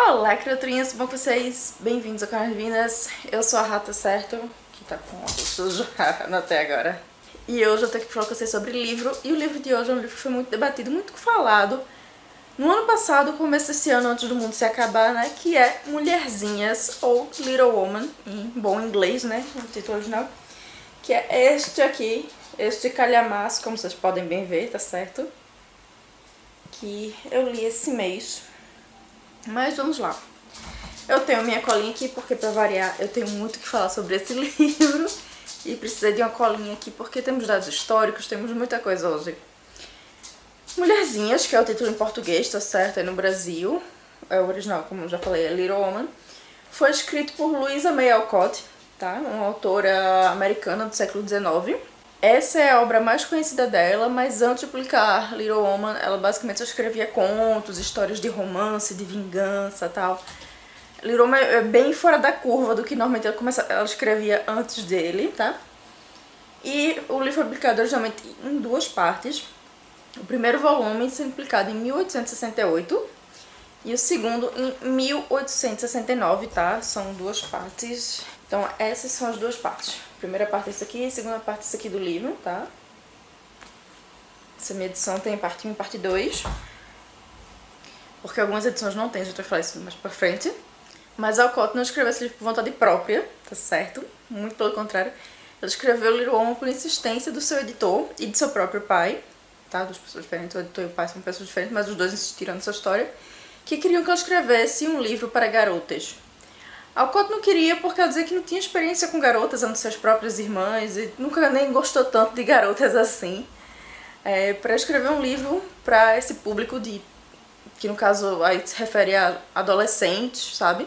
Olá, criaturinhas, tudo bom com vocês? Bem-vindos ao canal de Vinas. Eu sou a Rata Certo, que tá com o óculos sujo até agora. E hoje eu tô aqui pra falar com vocês sobre livro. E o livro de hoje é um livro que foi muito debatido, muito falado no ano passado, começo desse ano, antes do mundo se acabar, né? Que é Mulherzinhas, ou Little Woman, em bom inglês, né? O título original. Que é este aqui, este calhamaço, como vocês podem bem ver, tá certo? Que eu li esse mês. Mas vamos lá. Eu tenho minha colinha aqui porque, pra variar, eu tenho muito o que falar sobre esse livro. E precisei de uma colinha aqui porque temos dados históricos, temos muita coisa hoje. Mulherzinhas, que é o título em português, tá certo? É no Brasil. É o original, como eu já falei, é Little Woman. Foi escrito por Louisa May Alcott, tá? Uma autora americana do século XIX. Essa é a obra mais conhecida dela, mas antes de publicar Little Woman, ela basicamente só escrevia contos, histórias de romance, de vingança e tal. Little Woman é bem fora da curva do que normalmente ela escrevia antes dele, tá? E o livro foi publicado originalmente em duas partes. O primeiro volume sendo publicado em 1868 e o segundo em 1869, tá? São duas partes. Então essas são as duas partes. A primeira parte é isso aqui e a segunda parte é isso aqui do livro, tá? Essa minha edição tem parte 1 e parte 2. Porque algumas edições não tem, a gente vai falar isso mais pra frente. Mas a Alcott não escreveu esse livro por vontade própria, tá certo? Muito pelo contrário. Ela escreveu Little Woman por insistência do seu editor e do seu próprio pai, tá? Duas pessoas diferentes, o editor e o pai são pessoas diferentes, mas os dois insistiram nessa história, que queriam que ela escrevesse um livro para garotas. A Alcott não queria porque ela dizia que não tinha experiência com garotas, a não ser as próprias irmãs, e nunca nem gostou tanto de garotas assim. Para escrever um livro para esse público que no caso aí se refere a adolescentes, sabe?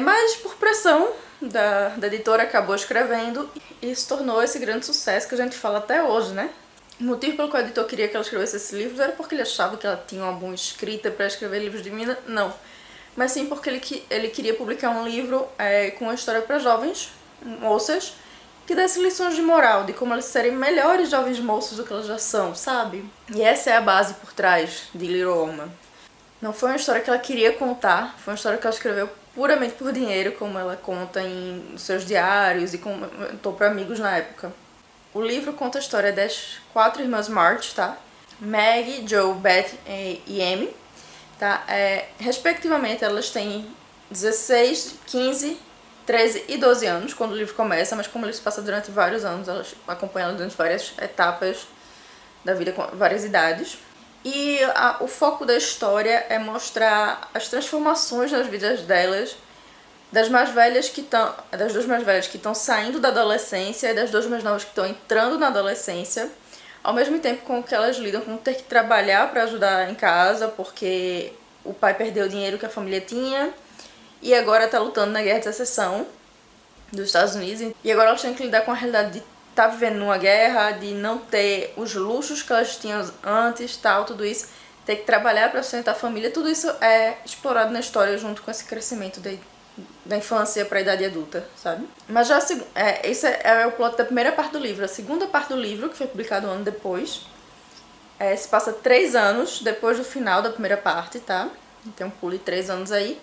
Mas por pressão da editora acabou escrevendo e se tornou esse grande sucesso que a gente fala até hoje, né? O motivo pelo qual o editor queria que ela escrevesse esse livro era porque ele achava que ela tinha uma boa escrita para escrever livros de menina? Não. Mas sim porque ele queria publicar um livro com uma história para jovens moças que desse lições de moral, de como elas serem melhores jovens moças do que elas já são, sabe? E essa é a base por trás de Little Woman. Não foi uma história que ela queria contar, foi uma história que ela escreveu puramente por dinheiro, como ela conta em seus diários e contou para amigos na época. O livro conta a história das 4 irmãs March, tá? Maggie, Joe, Beth e Amy, tá? Respectivamente, elas têm 16, 15, 13 e 12 anos quando o livro começa, mas como ele se passa durante vários anos, elas acompanham ela durante várias etapas da vida com várias idades. E o foco da história é mostrar as transformações nas vidas delas, das mais velhas das duas mais velhas que estão saindo da adolescência e das duas mais novas que estão entrando na adolescência, ao mesmo tempo com que elas lidam com ter que trabalhar para ajudar em casa, porque o pai perdeu o dinheiro que a família tinha e agora está lutando na guerra de secessão dos Estados Unidos. E agora elas têm que lidar com a realidade de estar vivendo numa guerra, de não ter os luxos que elas tinham antes, tal, tudo isso, ter que trabalhar para sustentar a família, tudo isso é explorado na história junto com esse crescimento da infância para a idade adulta, sabe? Mas já esse é o plot da primeira parte do livro. A segunda parte do livro, que foi publicado um ano depois, se passa 3 anos depois do final da primeira parte, tá? Tem um pulo de 3 anos aí.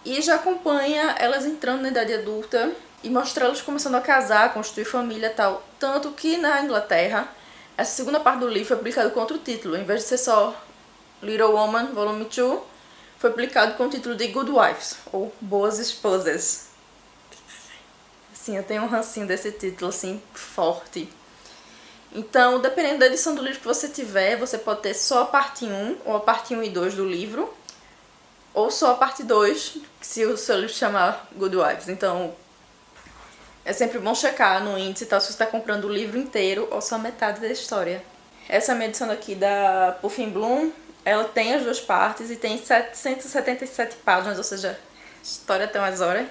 E já acompanha elas entrando na idade adulta e mostra elas começando a casar, construir família e tal. Tanto que na Inglaterra, essa segunda parte do livro foi publicada com outro título. Em vez de ser só Little Woman, Volume 2, foi publicado com o título de Good Wives, ou Boas Esposas. Assim, eu tenho um rancinho desse título, assim, forte. Então, dependendo da edição do livro que você tiver, você pode ter só a parte 1, ou a parte 1 e 2 do livro, ou só a parte 2, se o seu livro chamar Good Wives. Então, é sempre bom checar no índice, tal, se você está comprando o livro inteiro ou só metade da história. Essa é a minha edição aqui da Puffin Bloom. Ela tem as duas partes e tem 777 páginas, ou seja, a história tem umas horas.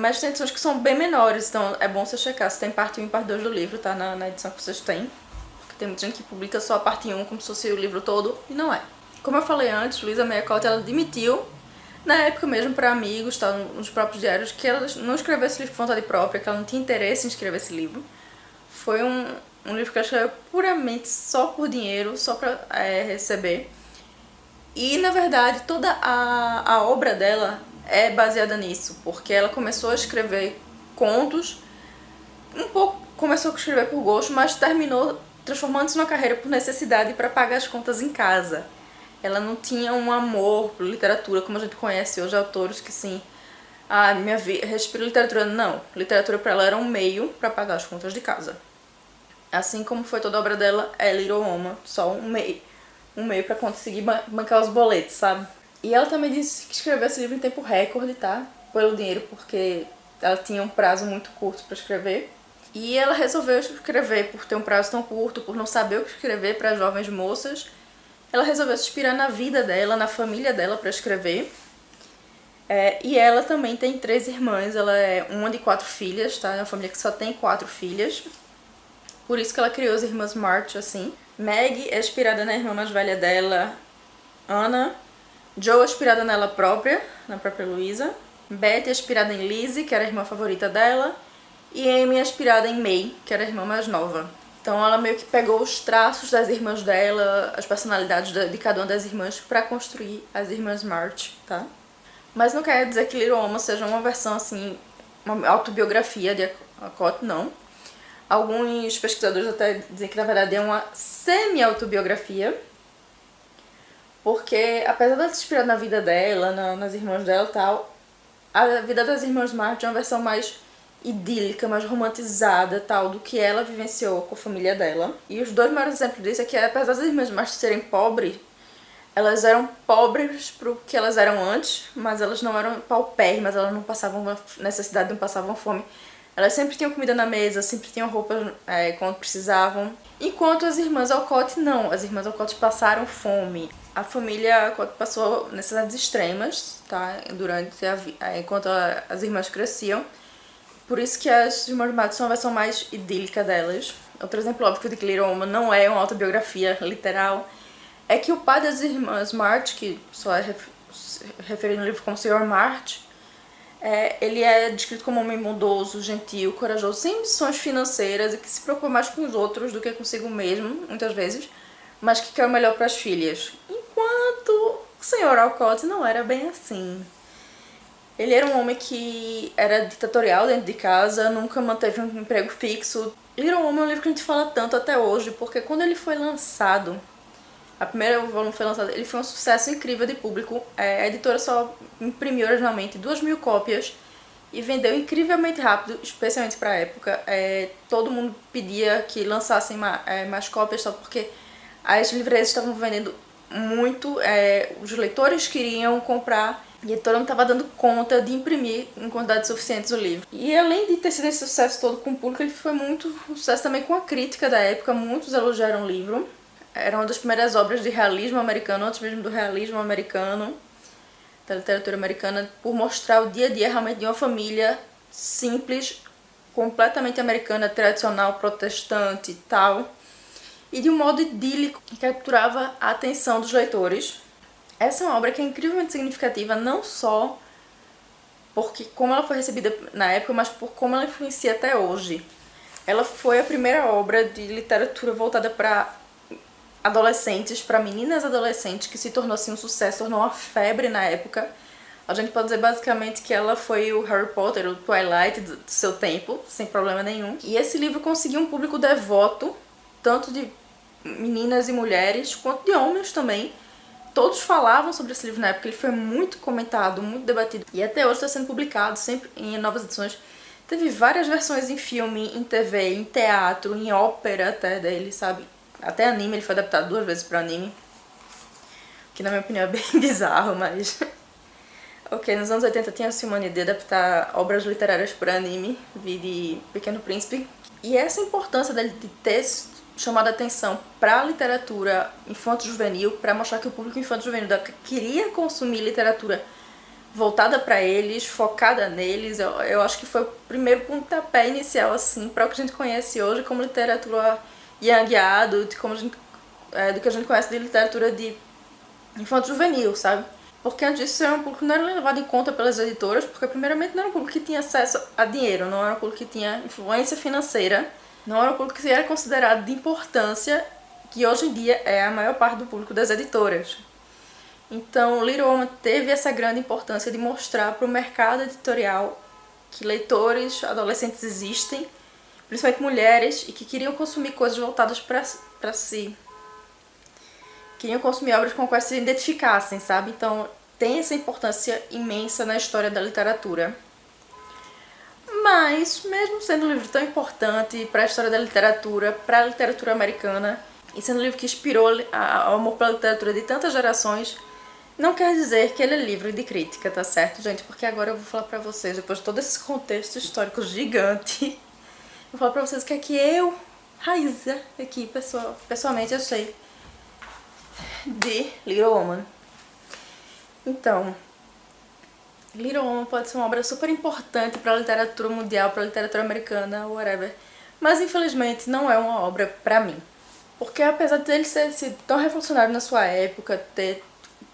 Mas tem edições que são bem menores, então é bom você checar se tem parte 1 e parte 2 do livro, tá? Na edição que vocês têm. Porque tem muita gente que publica só a parte 1 como se fosse o livro todo, e não é. Como eu falei antes, Louisa May Alcott, ela admitiu, na época mesmo para amigos, tá, nos próprios diários, que ela não escreveu esse livro por vontade própria, que ela não tinha interesse em escrever esse livro. Foi um livro que ela escreveu puramente só por dinheiro, só para receber. E, na verdade, toda a obra dela é baseada nisso, porque ela começou a escrever contos, um pouco começou a escrever por gosto, mas terminou transformando-se numa carreira por necessidade para pagar as contas em casa. Ela não tinha um amor por literatura, como a gente conhece hoje, autores que sim, minha vida, respiro literatura. Não, literatura para ela era um meio para pagar as contas de casa. Assim como foi toda a obra dela, é Little Woman, só um meio para conseguir bancar os boletos, sabe? E ela também disse que escreveu esse livro em tempo recorde, tá? Pelo dinheiro, porque ela tinha um prazo muito curto para escrever. E ela resolveu escrever por ter um prazo tão curto, por não saber o que escrever para jovens moças. Ela resolveu se inspirar na vida dela, na família dela para escrever. E ela também tem 3 irmãs, ela é uma de 4 filhas, tá? É uma família que só tem 4 filhas. Por isso que ela criou as irmãs March, assim. Meg é inspirada na irmã mais velha dela, Anna. Joe é inspirada nela própria, na própria Louisa. Betty é inspirada em Lizzie, que era a irmã favorita dela. E Amy é inspirada em May, que era a irmã mais nova. Então ela meio que pegou os traços das irmãs dela, as personalidades de cada uma das irmãs, pra construir as irmãs March, tá? Mas não quer dizer que Little Woman seja uma versão, assim, uma autobiografia de Alcott, não. Alguns pesquisadores até dizem que na verdade é uma semi-autobiografia, porque apesar de ela se inspirar na vida dela, nas irmãs dela e tal, a vida das irmãs March é uma versão mais idílica, mais romantizada, tal, do que ela vivenciou com a família dela. E os 2 maiores exemplos disso é que, apesar das irmãs March serem pobres, elas eram pobres pro que elas eram antes, mas elas não eram paupérrimas, elas não passavam necessidade, não passavam fome. Elas sempre tinham comida na mesa, sempre tinham roupas quando precisavam. Enquanto as irmãs Alcott não. As irmãs Alcott passaram fome. A família Alcott passou necessidades extremas, tá? Enquanto as irmãs cresciam. Por isso que as irmãs March são a versão mais idílica delas. Outro exemplo óbvio de que Little Woman não é uma autobiografia literal é que o pai das irmãs March, que só é referido no livro como Sr. March, ele é descrito como um homem bondoso, gentil, corajoso, sem ambições financeiras e que se preocupa mais com os outros do que consigo mesmo, muitas vezes, mas que quer o melhor para as filhas. Enquanto o Sr. Alcott não era bem assim. Ele era um homem que era ditatorial dentro de casa, nunca manteve um emprego fixo. Little Woman é um livro que a gente fala tanto até hoje, porque quando ele foi lançado, a primeira volume foi lançado, ele foi um sucesso incrível de público. A editora só imprimiu originalmente 2.000 cópias e vendeu incrivelmente rápido, especialmente para a época. Todo mundo pedia que lançassem mais cópias, só porque as livrarias estavam vendendo muito, os leitores queriam comprar e a editora não estava dando conta de imprimir em quantidades suficientes o livro. E além de ter sido esse sucesso todo com o público, ele foi muito sucesso também com a crítica da época. Muitos elogiaram o livro. Era uma das primeiras obras de realismo americano, antes mesmo do realismo americano, da literatura americana, por mostrar o dia a dia realmente de uma família simples, completamente americana, tradicional, protestante e tal, e de um modo idílico que capturava a atenção dos leitores. Essa é uma obra que é incrivelmente significativa, não só porque como ela foi recebida na época, mas por como ela influencia até hoje. Ela foi a primeira obra de literatura voltada para adolescentes, para meninas adolescentes, que se tornou assim um sucesso, tornou uma febre na época. A gente pode dizer basicamente que ela foi o Harry Potter, o Twilight do seu tempo, sem problema nenhum. E esse livro conseguiu um público devoto, tanto de meninas e mulheres, quanto de homens também. Todos falavam sobre esse livro na época, ele foi muito comentado, muito debatido. E até hoje está sendo publicado, sempre em novas edições. Teve várias versões em filme, em TV, em teatro, em ópera até dele, sabe? Até anime, ele foi adaptado 2 vezes para anime. Que na minha opinião é bem bizarro, mas... Ok, nos anos 80 tinha a mania de adaptar obras literárias para anime, vi de Pequeno Príncipe. E essa importância dele de ter chamado a atenção para a literatura infanto-juvenil, para mostrar que o público infanto-juvenil da época queria consumir literatura voltada para eles, focada neles, eu acho que foi o primeiro pontapé inicial assim para o que a gente conhece hoje como literatura young adult, do que a gente conhece de literatura de infanto-juvenil, sabe? Porque antes disso era um público que não era levado em conta pelas editoras, porque primeiramente não era um público que tinha acesso a dinheiro, não era um público que tinha influência financeira, não era um público que era considerado de importância, que hoje em dia é a maior parte do público das editoras. Então, Little Woman teve essa grande importância de mostrar para o mercado editorial que leitores adolescentes existem, principalmente mulheres, e que queriam consumir coisas voltadas para si. Queriam consumir obras com as quais se identificassem, sabe? Então, tem essa importância imensa na história da literatura. Mas, mesmo sendo um livro tão importante para a história da literatura, para a literatura americana, e sendo um livro que inspirou o amor pela literatura de tantas gerações, não quer dizer que ele é livre de crítica, tá certo, gente? Porque agora eu vou falar pra vocês, depois de todo esse contexto histórico gigante, eu vou falar pra vocês o que é que eu, Raíza, aqui pessoalmente eu sei de Little Woman. Então, Little Woman pode ser uma obra super importante para a literatura mundial, para a literatura americana, whatever. Mas infelizmente não é uma obra pra mim. Porque apesar de ele ser sido tão revolucionário na sua época, ter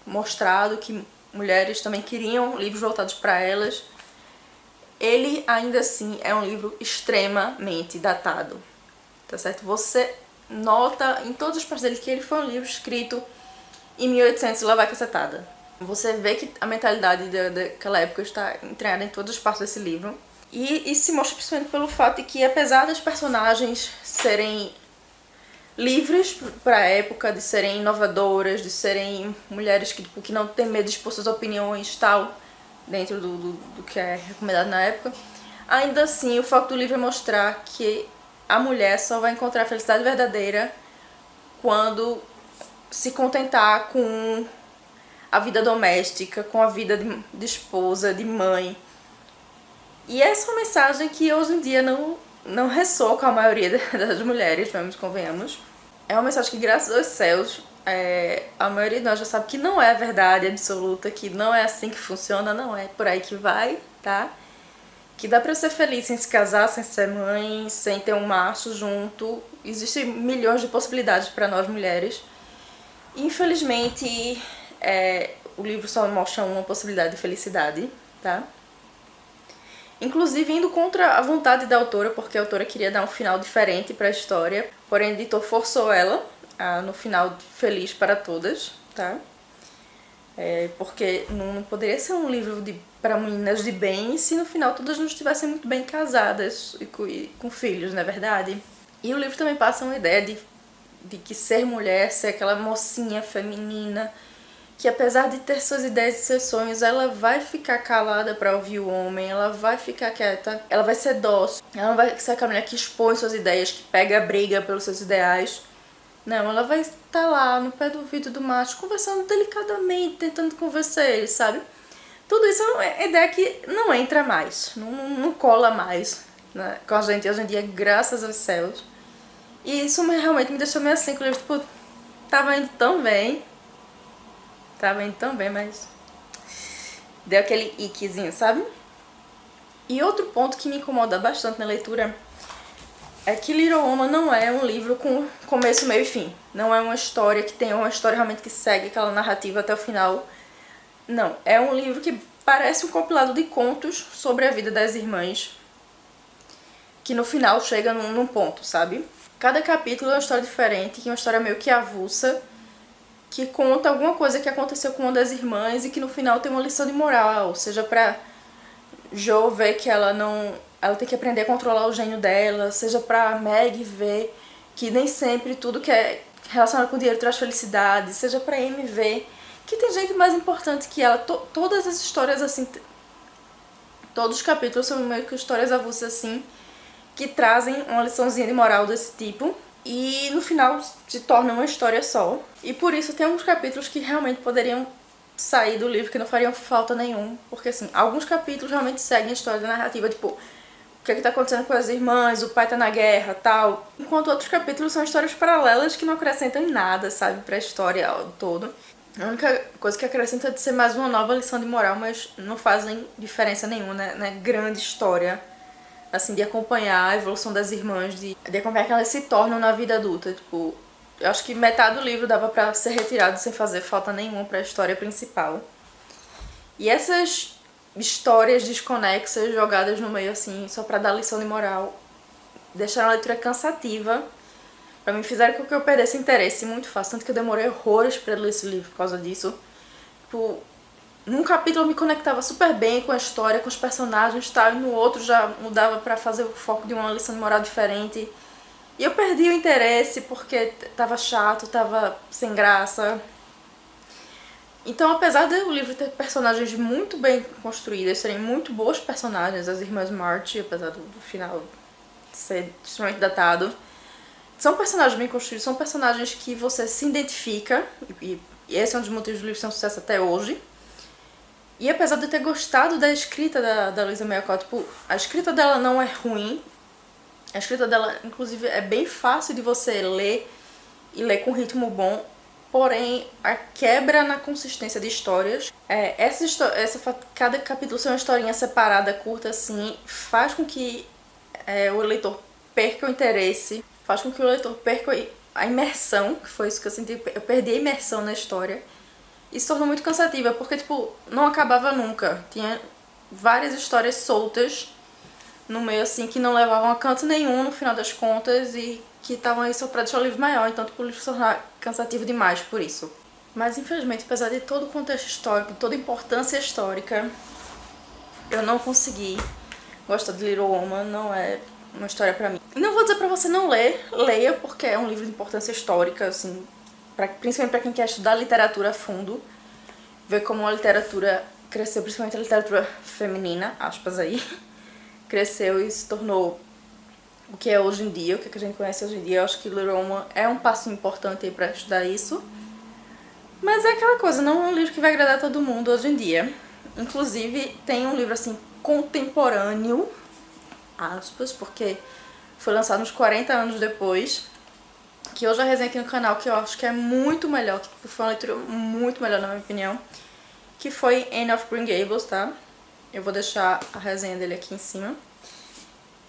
mostrado que mulheres também queriam livros voltados para elas, ele ainda assim é um livro extremamente datado, tá certo? Você nota em todas as partes dele que ele foi um livro escrito em 1800 e lá vai cacetada. Você vê que a mentalidade daquela época está entranhada em todas as partes desse livro. E isso se mostra principalmente pelo fato de que, apesar das personagens serem livres para a época, de serem inovadoras, de serem mulheres que não têm medo de expor suas opiniões tal, dentro do que é recomendado na época, ainda assim o foco do livro é mostrar que a mulher só vai encontrar a felicidade verdadeira quando se contentar com a vida doméstica, com a vida de esposa, de mãe. E essa é uma mensagem que hoje em dia não ressoa com a maioria das mulheres, vamos convenhamos. É uma mensagem que, graças aos céus, a maioria de nós já sabe que não é a verdade absoluta, que não é assim que funciona, não é por aí que vai, tá? Que dá pra ser feliz sem se casar, sem ser mãe, sem ter um macho junto. Existem milhões de possibilidades para nós mulheres. Infelizmente, o livro só mostra uma possibilidade de felicidade, tá? Inclusive indo contra a vontade da autora, porque a autora queria dar um final diferente para a história, porém o editor forçou ela no final feliz para todas, tá? Porque não poderia ser um livro para meninas de bem se no final todas não estivessem muito bem casadas e com filhos, não é verdade? E o livro também passa uma ideia de que ser mulher, ser aquela mocinha feminina, que apesar de ter suas ideias e seus sonhos, ela vai ficar calada pra ouvir o homem, ela vai ficar quieta, ela vai ser dócil, ela não vai ser aquela mulher que expõe suas ideias, que pega a briga pelos seus ideais. Não, ela vai estar lá no pé do ouvido do macho, conversando delicadamente, tentando convencer ele, sabe? Tudo isso é ideia que não entra mais, não cola mais, né, com a gente hoje em dia, graças aos céus. E isso realmente me deixou meio assim, que o livro, tipo, tava indo tão bem, mas deu aquele iquezinho, sabe? E outro ponto que me incomoda bastante na leitura é que Little Woman não é um livro com começo, meio e fim. Não é uma história que tem uma história realmente que segue aquela narrativa até o final. Não, é um livro que parece um compilado de contos sobre a vida das irmãs, que no final chega num ponto, sabe? Cada capítulo é uma história diferente, que é uma história meio que avulsa, que conta alguma coisa que aconteceu com uma das irmãs e que no final tem uma lição de moral, seja pra Jo ver que ela tem que aprender a controlar o gênio dela, seja pra Meg ver que nem sempre tudo que é relacionado com dinheiro traz felicidade, seja pra Amy ver que tem gente mais importante que ela. Todas as histórias assim, todos os capítulos são meio que histórias avulsas assim, que trazem uma liçãozinha de moral desse tipo. E no final se torna uma história só. E por isso tem alguns capítulos que realmente poderiam sair do livro, que não fariam falta nenhum. Porque assim, alguns capítulos realmente seguem a história da narrativa, tipo, o que é que tá acontecendo com as irmãs, o pai tá na guerra, tal. Enquanto outros capítulos são histórias paralelas que não acrescentam em nada, sabe, pra história todo. A única coisa que acrescenta é de ser mais uma nova lição de moral, mas não fazem diferença nenhuma, né? Grande história, assim, de acompanhar a evolução das irmãs, de acompanhar que elas se tornam na vida adulta. Tipo, eu acho que metade do livro dava pra ser retirado sem fazer falta nenhuma pra história principal. E essas histórias desconexas, jogadas no meio, assim, só pra dar lição de moral, deixaram a leitura cansativa. Pra mim, fizeram com que eu perdesse interesse muito fácil. Tanto que eu demorei horrores pra ler esse livro por causa disso. Tipo, num capítulo eu me conectava super bem com a história, com os personagens e tal, e no outro já mudava pra fazer o foco de uma lição de moral diferente. E eu perdi o interesse porque tava chato, tava sem graça. Então, apesar do livro ter personagens muito bem construídas, serem muito boas personagens, as irmãs March, apesar do final ser extremamente datado, são personagens bem construídos, são personagens que você se identifica, e esse é um dos motivos do livro ser um sucesso até hoje. E apesar de eu ter gostado da escrita da Louisa May Alcott, tipo, a escrita dela não é ruim, a escrita dela, inclusive, é bem fácil de você ler e ler com ritmo bom. Porém, a quebra na consistência de histórias, cada capítulo ser uma historinha separada, curta, assim, faz com que o leitor perca o interesse, faz com que o leitor perca a imersão, que foi isso que eu senti, eu perdi a imersão na história, e se tornou muito cansativa, porque, tipo, não acabava nunca. Tinha várias histórias soltas no meio, assim, que não levavam a canto nenhum, no final das contas, e que estavam aí só pra deixar o livro maior, então tipo, o livro se tornar cansativo demais por isso. Mas infelizmente, apesar de todo o contexto histórico, de toda a importância histórica, eu não consegui gostar de Little Woman, não é uma história pra mim. E não vou dizer pra você não ler, leia, porque é um livro de importância histórica, assim, principalmente pra quem quer estudar literatura a fundo, ver como a literatura cresceu, principalmente a literatura feminina, aspas aí, cresceu e se tornou o que é hoje em dia, o que a gente conhece hoje em dia. Eu acho que Little Woman é um passo importante aí pra estudar isso. Mas é aquela coisa, não é um livro que vai agradar todo mundo hoje em dia. Inclusive, tem um livro assim, contemporâneo, aspas, porque foi lançado uns 40 anos depois, que eu já resenhei aqui no canal, que eu acho que é muito melhor, que foi uma leitura muito melhor na minha opinião, que foi Anne of Green Gables, tá? Eu vou deixar a resenha dele aqui em cima.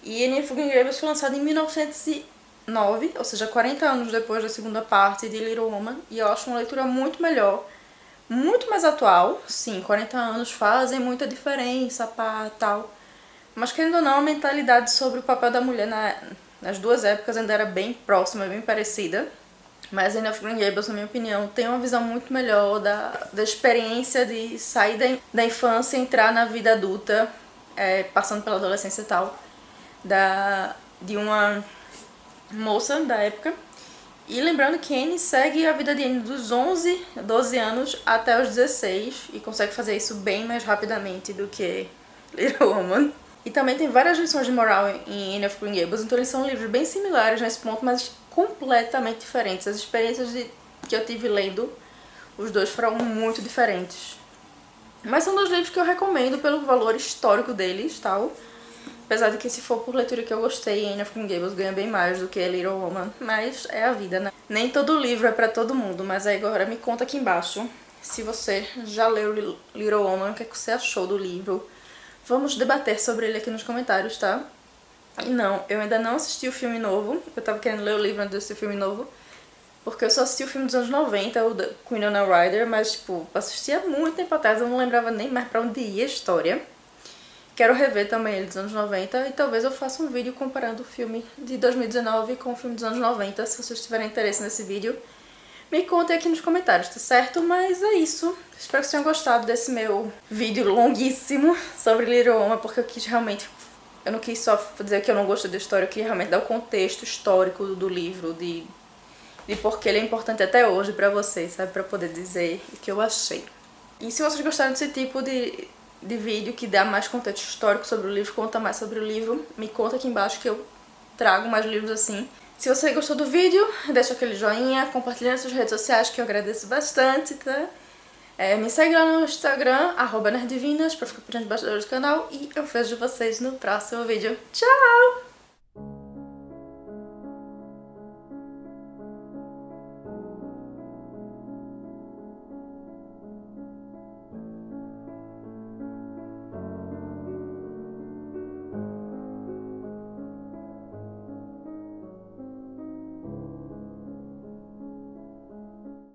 E Anne of Green Gables foi lançado em 1909, ou seja, 40 anos depois da segunda parte de Little Woman, e eu acho uma leitura muito melhor, muito mais atual. Sim, 40 anos fazem muita diferença, pá, tal. Mas querendo ou não, a mentalidade sobre o papel da mulher nas duas épocas ainda era bem próxima, bem parecida. Mas Anne of Green Gables, na minha opinião, tem uma visão muito melhor da experiência de sair da infância e entrar na vida adulta, passando pela adolescência e tal, de uma moça da época. E lembrando que Anne segue a vida de Anne dos 11, 12 anos até os 16 e consegue fazer isso bem mais rapidamente do que Little Woman. E também tem várias lições de moral em Anne of Green Gables, então eles são livros bem similares nesse ponto, mas completamente diferentes. As experiências que eu tive lendo os dois foram muito diferentes. Mas são dois livros que eu recomendo pelo valor histórico deles, tal. Apesar de que, se for por leitura que eu gostei, Anne of Green Gables ganha bem mais do que Little Woman. Mas é a vida, né? Nem todo livro é pra todo mundo. Mas aí agora me conta aqui embaixo se você já leu Little Woman, o que você achou do livro. Vamos debater sobre ele aqui nos comentários, tá? E não, eu ainda não assisti o filme novo. Eu tava querendo ler o livro antes de assistir o filme novo, porque eu só assisti o filme dos anos 90, o da Winona Ryder. Mas, tipo, assisti há muito tempo atrás. Eu não lembrava nem mais pra onde ia a história. Quero rever também ele dos anos 90 e talvez eu faça um vídeo comparando o filme de 2019 com o filme dos anos 90. Se vocês tiverem interesse nesse vídeo, me contem aqui nos comentários, tá certo? Mas é isso. Espero que vocês tenham gostado desse meu vídeo longuíssimo sobre Little Woman, porque eu quis realmente... Eu não quis só dizer que eu não gostei da história, eu queria realmente dar o contexto histórico do livro, de por que ele é importante até hoje pra vocês, sabe? Pra poder dizer o que eu achei. E se vocês gostaram desse tipo de vídeo que dá mais contexto histórico sobre o livro, conta mais sobre o livro, me conta aqui embaixo que eu trago mais livros assim. Se você gostou do vídeo, deixa aquele joinha, compartilha nas suas redes sociais, que eu agradeço bastante, tá? Me segue lá no Instagram, @nerddivinas, pra ficar por dentro dos bastidores do canal, e eu vejo vocês no próximo vídeo. Tchau!